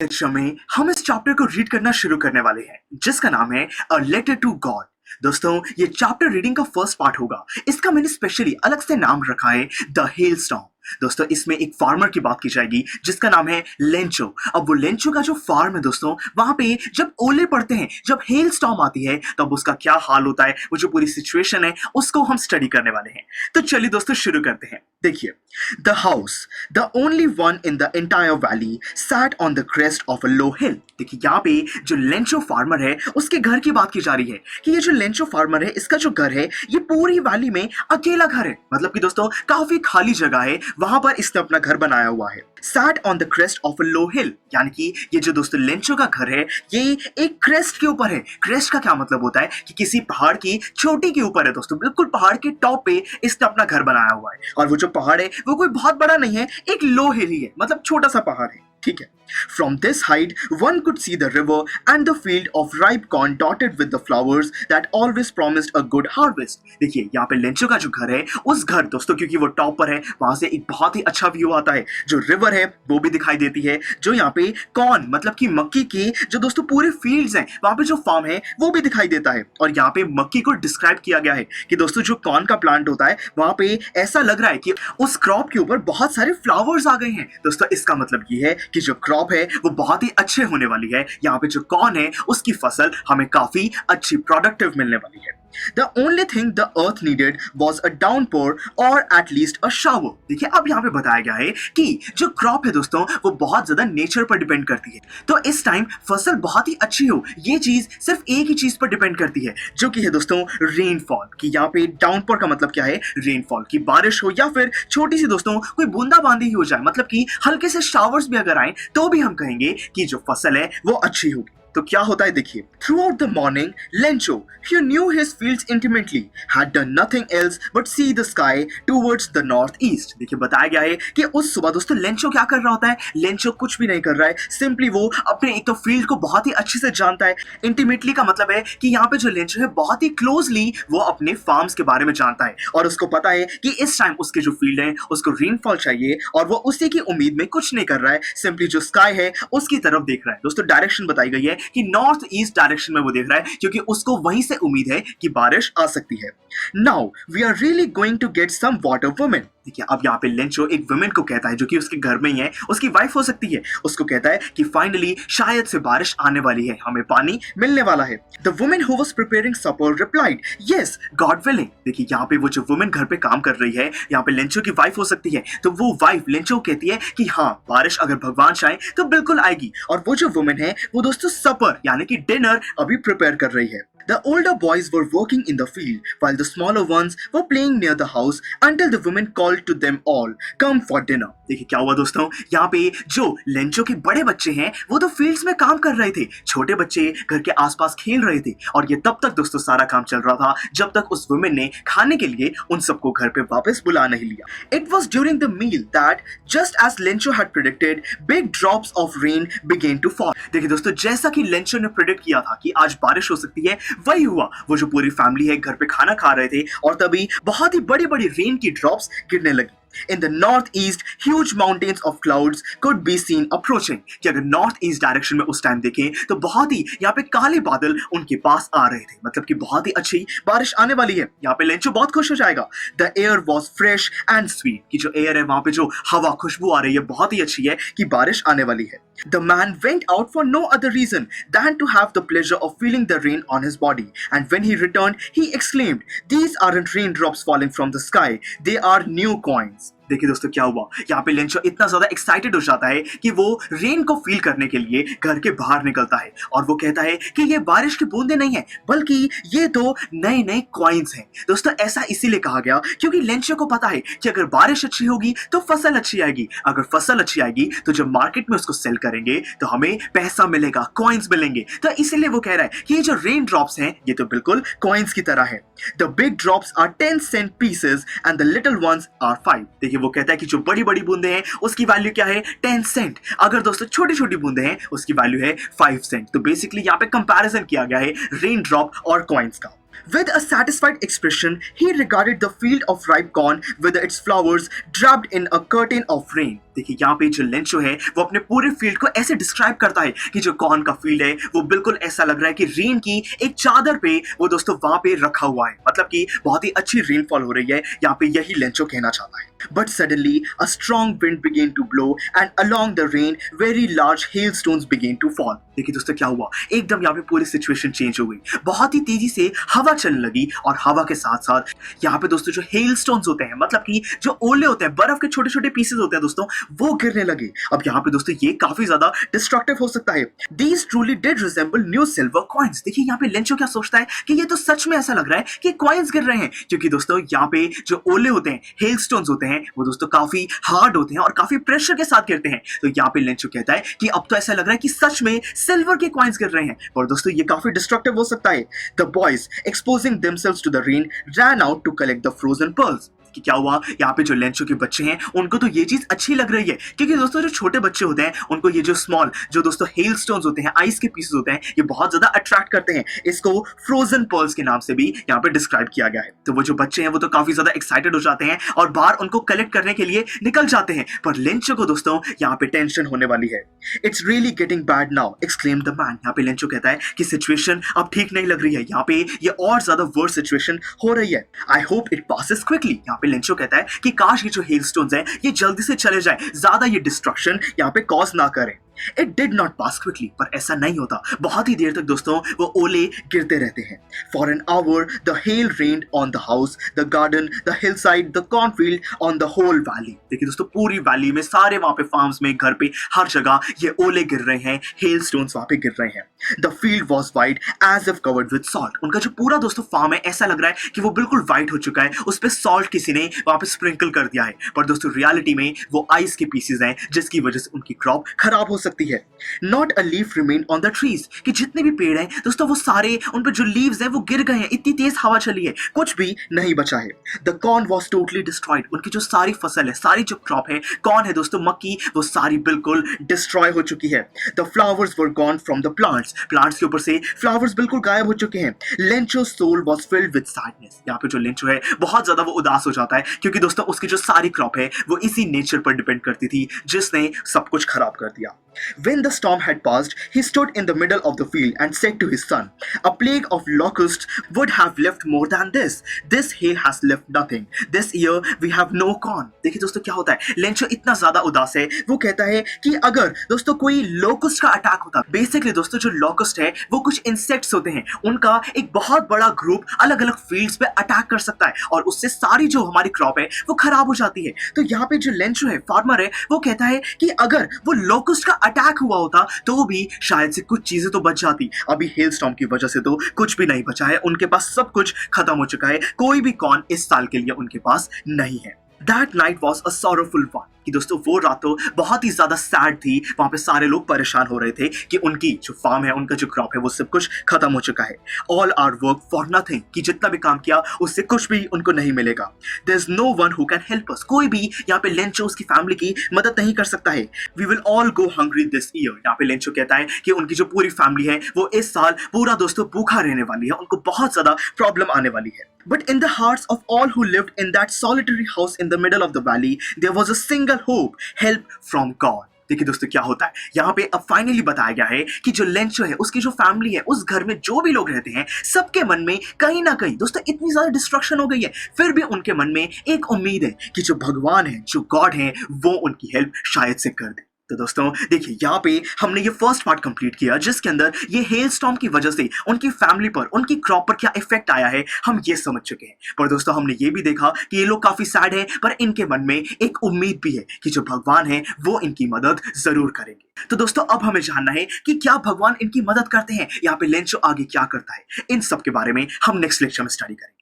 में हम इस चैप्टर को रीड करना शुरू करने वाले हैं जिसका नाम है अ लेटर टू गॉड। दोस्तों ये चैप्टर रीडिंग का फर्स्ट पार्ट होगा। इसका मैंने स्पेशली अलग से नाम रखा है द हेल स्टॉर्म। दोस्तों इसमें एक फार्मर की बात की जाएगी जिसका नाम है लेंचो। अब वो लेंचो का जो फार्म है दोस्तों, वहां पे जब ओले पड़ते हैं, जब हेल स्टॉर्म आती है, तब उसका क्या हाल होता है, वो जो पूरी सिचुएशन है उसको हम स्टडी करने वाले हैं। तो चलिए दोस्तों शुरू करते हैं। देखिए, the house the only one in the entire valley sat on the crest of a low hill. देखिए यहाँ पे जो लेंचो फार्मर है उसके घर की बात की जा रही है कि ये जो लेंचो फार्मर है इसका जो घर है ये पूरी वैली में अकेला घर है। मतलब कि दोस्तों काफी खाली जगह है, वहां पर इसने अपना घर बनाया हुआ है। Sat on the crest of a low hill, यानी कि ये जो दोस्तों लेंचो का घर है ये एक क्रेस्ट के ऊपर है। क्रेस्ट का क्या मतलब होता है कि किसी पहाड़ की चोटी के ऊपर है दोस्तों, बिल्कुल पहाड़ के टॉप पे इसने अपना घर बनाया हुआ है। और वो जो पहाड़ है वो कोई बहुत बड़ा नहीं है, एक लो हिल ही है, मतलब छोटा सा पहाड़ है। ठीक है। From this height, one could see the river and the field of ripe corn dotted with the flowers that always promised a good harvest. देखिए यहाँ पे लेंचो का जो घर है, उस घर दोस्तों क्योंकि वो टॉप पर है, वहां से एक बहुत ही अच्छा व्यू आता है। जो रिवर है वो भी दिखाई देती है, जो यहाँ पे कॉर्न मतलब कि मक्की की जो दोस्तों पूरे फील्ड्स हैं, वहां पे जो फार्म है वो भी दिखाई देता है। और यहाँ पे मक्की को डिस्क्राइब किया गया है कि दोस्तों जो कॉर्न का प्लांट होता है वहां पे ऐसा लग रहा है कि उस क्रॉप के ऊपर बहुत सारे फ्लावर्स आ गए हैं। दोस्तों इसका मतलब ये है कि जो क्रॉप है वो बहुत ही अच्छे होने वाली है। यहाँ पे जो कॉर्न है उसकी फसल हमें काफी अच्छी प्रोडक्टिव मिलने वाली है। The only thing the earth needed was a downpour or at least a shower. देखिए अब यहाँ पे बताया गया है कि जो क्रॉप है दोस्तों वो बहुत ज्यादा नेचर पर डिपेंड करती है। तो इस टाइम फसल बहुत ही अच्छी हो, ये चीज सिर्फ एक ही चीज पर डिपेंड करती है, जो कि है दोस्तों रेनफॉल। कि यहाँ पे डाउनपोर का मतलब क्या है, रेनफॉल की बारिश हो या फिर छोटी सी दोस्तों कोई बूंदाबांदी ही हो जाए, मतलब कि हल्के से शावर्स भी अगर आए तो भी हम कहेंगे कि जो फसल है वो अच्छी होगी। तो क्या होता है देखिए, through out the morning Lencho, who knew his fields intimately, had done nothing else but see the sky towards the northeast. देखिए बताया गया है कि उस सुबह दोस्तों लेंचो क्या कर रहा होता है, लेंचो कुछ भी नहीं कर रहा है, सिंपली वो अपने एक तो फील्ड को बहुत ही अच्छे से जानता है। इंटीमेटली का मतलब है कि यहाँ पे जो लेंचो है बहुत ही क्लोजली वो अपने फार्म्स के बारे में जानता है और उसको पता है कि इस टाइम उसके जो फील्ड है उसको रेनफॉल चाहिए और वो उसी की उम्मीद में कुछ नहीं कर रहा है, सिंपली जो स्काई है उसकी तरफ देख रहा है। दोस्तों डायरेक्शन बताई गई है कि नॉर्थ ईस्ट डायरेक्शन में वो देख रहा है क्योंकि उसको वहीं से उम्मीद है कि बारिश आ सकती है। Now we are really going to get some water women. देखिए अब यहाँ पे लेंचो एक वुमेन को कहता है जो कि उसके घर में ही है, उसकी वाइफ हो सकती है, उसको कहता है कि फाइनली शायद से बारिश आने वाली है, हमें पानी मिलने वाला है। The women who was preparing supper replied yes God willing. देखिए यहाँ पे वो जो वुमेन घर पे काम कर रही है, यहाँ पे लेंचो की वाइफ हो सकती है, तो वो वाइफ लेंचो कहती है कि हाँ बारिश अगर भगवान चाहे तो बिल्कुल आएगी। और वो जो वुमेन है वो दोस्तों सपर यानी कि डिनर अभी प्रिपेयर कर रही है। The older boys were working in the field while the smaller ones were playing near the house until the women called to them all, "Come for dinner." देखिए क्या हुआ दोस्तों, यहाँ पे जो लेंचो के बड़े बच्चे हैं वो तो फील्ड्स में काम कर रहे थे, छोटे बच्चे घर के आसपास खेल रहे थे और ये तब तक दोस्तों सारा काम चल रहा था जब तक उस वुमेन ने खाने के लिए उन सबको घर पे वापस बुला नहीं लिया। It was during the meal that just as Lencho had predicted, big drops of rain began to fall. देखिए दोस्तों जैसा कि लेंचो ने प्रेडिक्ट किया था कि आज बारिश हो सकती है, वही हुआ। वो जो पूरी फैमिली है घर पे खाना खा रहे थे और तभी बहुत ही बड़ी बड़ी रेन की ड्रॉप्स गिरने लगी। In the northeast, huge mountains of clouds could be seen approaching. कि अगर नॉर्थ ईस्ट डायरेक्शन में उस टाइम देखें तो बहुत ही यहाँ पे काले बादल उनके पास आ रहे थे, मतलब कि बहुत ही अच्छी बारिश आने वाली है। यहाँ पे लेंचो बहुत खुश हो जाएगा। The air was fresh and sweet. कि जो एयर है वहां पे जो हवा खुशबू आ रही है बहुत ही अच्छी है कि बारिश आने वाली है। The man went out for no other reason than to have the pleasure of feeling the rain on his body. And when he returned, he exclaimed, "These aren't raindrops falling from the sky. They are new coins." देखिए दोस्तों क्या हुआ, यहाँ पे Lencho इतना ज्यादा excited हो जाता है कि वो रेन को फील करने के लिए घर के बाहर निकलता है और वो कहता है कि ये बारिश की बूंदे नहीं है बल्कि ये तो नए नए कॉइन्स हैं। दोस्तों ऐसा इसीलिए कहा गया क्योंकि लेंचो को पता है कि अगर बारिश अच्छी होगी तो फसल अच्छी आएगी, अगर फसल अच्छी आएगी तो जब मार्केट में उसको सेल करेंगे तो हमें पैसा मिलेगा, कॉइन्स मिलेंगे। तो इसीलिए वो कह रहा है कि ये जो रेन ड्रॉप्स हैं ये तो बिल्कुल कॉइन्स की तरह है। The big drops are 10 cent pieces and the little ones are 5. देखिए वो कहता है कि जो बड़ी बड़ी बूंदे हैं उसकी वैल्यू क्या है, 10 सेंट। अगर दोस्तों छोटी छोटी बूंदे हैं उसकी वैल्यू है 5 सेंट। तो बेसिकली यहाँ पे कंपैरिजन किया गया है रेन ड्रॉप और कॉइन्स का। With a satisfied expression, he regarded the field of ripe corn with its flowers draped in a curtain of rain. देखिए यहाँ पे जो लेंचो है वो अपने पूरे फील्ड को ऐसे डिस्क्राइब करता है कि जो कॉर्न का फील्ड है वो बिल्कुल ऐसा लग रहा है कि रेन की एक चादर पे वो दोस्तों वहां पे रखा हुआ है, मतलब कि बहुत ही अच्छी रेनफॉल हो रही है, यहाँ पे यही लेंचो कहना चाहता है। But suddenly a strong wind began to blow and along the rain very large hailstones began to fall. देखिए दोस्तों क्या हुआ, एकदम यहाँ पे पूरी सिचुएशन चेंज हो गई, बहुत ही तेजी से हवा चलने लगी और हवा के साथ साथ यहाँ पे दोस्तों जो हेलस्टोन्स होते हैं, मतलब कि जो ओले होते हैं, बर्फ के छोटे छोटे पीसेस होते हैं दोस्तों, वो गिरने लगे। अब यहाँ पे दोस्तों ये काफी ज्यादा डिस्ट्रक्टिव हो सकता है। These truly did resemble new silver coins। देखिए यहाँ पे लेंचो क्या सोचता है कि ये तो सच में ऐसा लग रहा है कि कॉइन्स गिर रहे हैं, क्योंकि दोस्तों यहाँ पे जो ओले होते हैं, हेलस्टोन्स होते हैं, वो दोस्तों काफी हार्ड होते हैं और काफी प्रेशर के साथ गिरते हैं। तो यहाँ पे लेंचो कहता है कि अब तो ऐसा लग रहा है कि सच में सिल्वर के कॉइन्स गिर रहे हैं, और दोस्तों ये काफी डिस्ट्रक्टिव हो सकता है। The boys exposing themselves to the rain ran out to collect the frozen pearls. कि क्या हुआ, यहाँ पे जो लेंचो के बच्चे हैं उनको तो ये चीज अच्छी लग रही है, क्योंकि दोस्तों जो छोटे बच्चे होते हैं उनको ये जो स्मॉल जो दोस्तों हेलस्टोन्स होते हैं, आइस के पीसेस होते हैं, ये बहुत ज्यादा अट्रैक्ट करते हैं। इसको फ्रोजन पर्ल्स के नाम से भी यहाँ पे डिस्क्राइब किया गया है। तो वो जो बच्चे हैं वो तो काफी ज्यादा एक्साइटेड हो जाते हैं और बाहर उनको कलेक्ट करने के लिए निकल जाते हैं, पर लेंचो को दोस्तों यहाँ पे टेंशन होने वाली है। It's really getting bad now exclaimed the man. यहाँ पे लेंचो कहता है कि सिचुएशन अब ठीक नहीं लग रही है, यहाँ पे ये और ज्यादा वर्स्ट सिचुएशन हो रही है। I hope it passes quickly. यहाँ पे लेंचो कहता है कि काश ये जो हेलस्टोन्स हैं ये जल्दी से चले जाए, ज्यादा ये डिस्ट्रक्शन यहाँ पे कॉज ना करें। It did not pass quickly, पर ऐसा नहीं होता, बहुत ही देर तक दोस्तों वो ओले गिरते रहते हैं। For an hour, the hail rained on the house, the garden, the hillside, the cornfield, on the whole valley। देखिए दोस्तों पूरी वैली में, सारे वहां पे फार्म्स में, घर पे, हर जगह ये ओले गिर रहे हैं, हेल स्टोन्स वहां पे गिर रहे हैं। The field was white as if covered with salt। उनका जो पूरा दोस्तों फार्म है ऐसा लग रहा है कि वो बिल्कुल व्हाइट हो चुका है, उस पर सॉल्ट किसी ने वहां पे स्प्रिंकल कर दिया है, पर दोस्तों रियलिटी में वो आइस के पीसेस हैं जिसकी वजह से उनकी क्रॉप खराब हो सकती है। Not a leaf remained on the trees। कि जितने भी पेड़ हैं दोस्तों वो सारे, उन पर जो लीव्स हैं वो गिर गए हैं, इतनी तेज हवा चली है, कुछ भी नहीं बचा है। The corn was totally destroyed। उनकी जो सारी फसल है, सारी जो क्रॉप है, कॉर्न है दोस्तों, मक्की, वो सारी बिल्कुल डिस्ट्रॉय हो चुकी है। The flowers were gone from the plants। Plants के ऊपर से फ्लावर्स बिल्कुल गायब हो चुके हैं। Lencho's soul was filled with sadness। यहाँ पे जो लेंचो है बहुत ज्यादा वो उदास हो जाता है, क्योंकि दोस्तों उसकी जो सारी क्रॉप है वो इसी नेचर पर डिपेंड करती थी जिसने सब कुछ खराब कर दिया। When the storm had passed, he stood in the middle of the field and said to his son, "A plague of locusts would have left more than this. This hail has left nothing. This year we have no corn." देखिए दोस्तों क्या होता है, Lencho इतना ज्यादा उदास है, वो कहता है कि अगर दोस्तों कोई लोकस्ट का अटैक होता, बेसिकली दोस्तों जो लोकस्ट है वो कुछ इंसेक्ट्स होते हैं, उनका एक बहुत बड़ा ग्रुप अलग अलग फील्ड्स पे अटैक कर सकता है और उससे सारी जो हमारी क्रॉप है वो खराब हो जाती है। तो यहाँ पे जो लेंचो है, फार्मर है, वो कहता है कि अगर वो लोकस्ट का अटैक हुआ होता तो भी शायद से कुछ चीजें तो बच जाती। अभी हेल स्टॉर्म की वजह से तो कुछ भी नहीं बचा है, उनके पास सब कुछ खत्म हो चुका है, कोई भी कॉर्न इस साल के लिए उनके पास नहीं है। That night was a sorrowful one। कि दोस्तों वो रात तो बहुत ही ज्यादा सैड थी, वहां पे सारे लोग परेशान हो रहे थे कि उनकी जो फार्म है, उनका जो क्रॉप है वो सब कुछ खत्म हो चुका है। All our work for nothing। कि जितना भी काम किया उससे कुछ भी उनको नहीं मिलेगा। There's no one who can help us। कोई भी यहाँ पे लेंचो उसकी फैमिली की मदद नहीं कर सकता है। We will all go hungry this year। यहाँ पे लेंचो कहता है कि उनकी जो पूरी फैमिली है वो इस साल पूरा दोस्तों भूखा रहने वाली है, उनको बहुत ज्यादा प्रॉब्लम आने वाली है। But in the hearts of all who lived in that solitary house in the middle of the valley, there was a single hope, help from God। देखिए दोस्तों क्या होता है, यहाँ पे अब फाइनली बताया गया है कि जो लेंचो है, उसकी जो फैमिली है, उस घर में जो भी लोग रहते हैं, सबके मन में कहीं ना कहीं दोस्तों इतनी ज्यादा डिस्ट्रक्शन हो गई है, फिर भी उनके मन में एक उम्मीद है कि जो भगवान है, जो गॉड है, वो उनकी हेल्प शायद से कर दे। तो दोस्तों देखिए यहाँ पे हमने ये फर्स्ट पार्ट कंप्लीट किया, जिसके अंदर ये हेल स्टॉर्म की वजह से उनकी फैमिली पर, उनकी क्रॉप पर क्या इफेक्ट आया है हम ये समझ चुके हैं। पर दोस्तों हमने ये भी देखा कि ये लोग काफी सैड हैं, पर इनके मन में एक उम्मीद भी है कि जो भगवान है वो इनकी मदद जरूर करेंगे। तो दोस्तों अब हमें जानना है कि क्या भगवान इनकी मदद करते हैं, यहाँ पे लेंचो आगे क्या करता है, इन सब के बारे में हम नेक्स्ट लेक्चर में स्टडी करेंगे।